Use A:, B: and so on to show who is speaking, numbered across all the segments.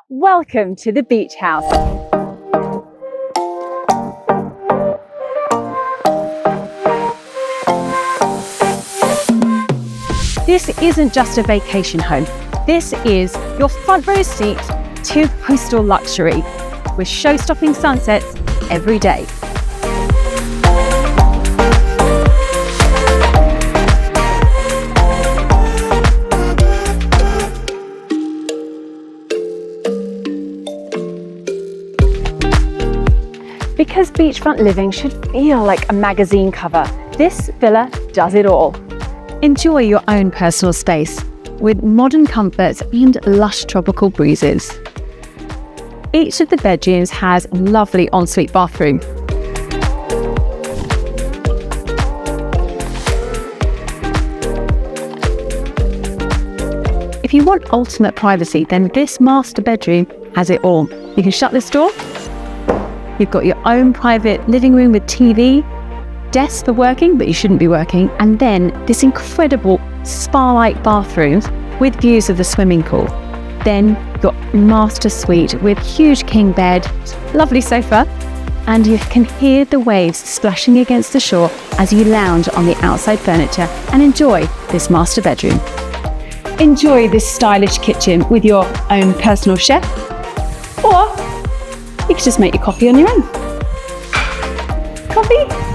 A: Welcome to the beach house. This isn't just a vacation home. This is your front row seat to coastal luxury with show-stopping sunsets every day. Because beachfront living should feel like a magazine cover, this villa does it all. Enjoy your own personal space with modern comforts and lush tropical breezes. Each of the bedrooms has a lovely ensuite bathroom. If you want ultimate privacy, then this master bedroom has it all. You can shut this door. You've got your own private living room with TV, desk for working, but you shouldn't be working, and then this incredible spa-like bathroom with views of the swimming pool. Then your master suite with huge king bed, lovely sofa, and you can hear the waves splashing against the shore as you lounge on the outside furniture and enjoy this master bedroom. Enjoy this stylish kitchen with your own personal chef, or you could just make your coffee on your own. Coffee?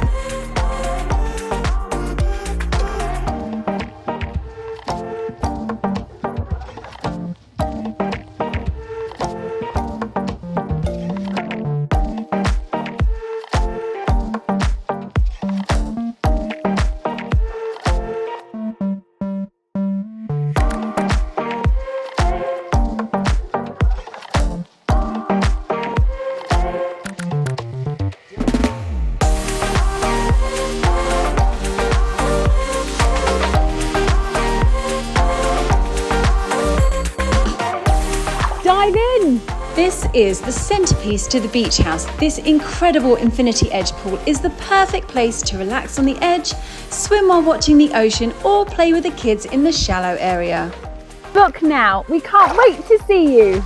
A: Dive in! This is the centerpiece to the beach house. This incredible infinity edge pool is the perfect place to relax on the edge, swim while watching the ocean, or play with the kids in the shallow area. Book now, we can't wait to see you!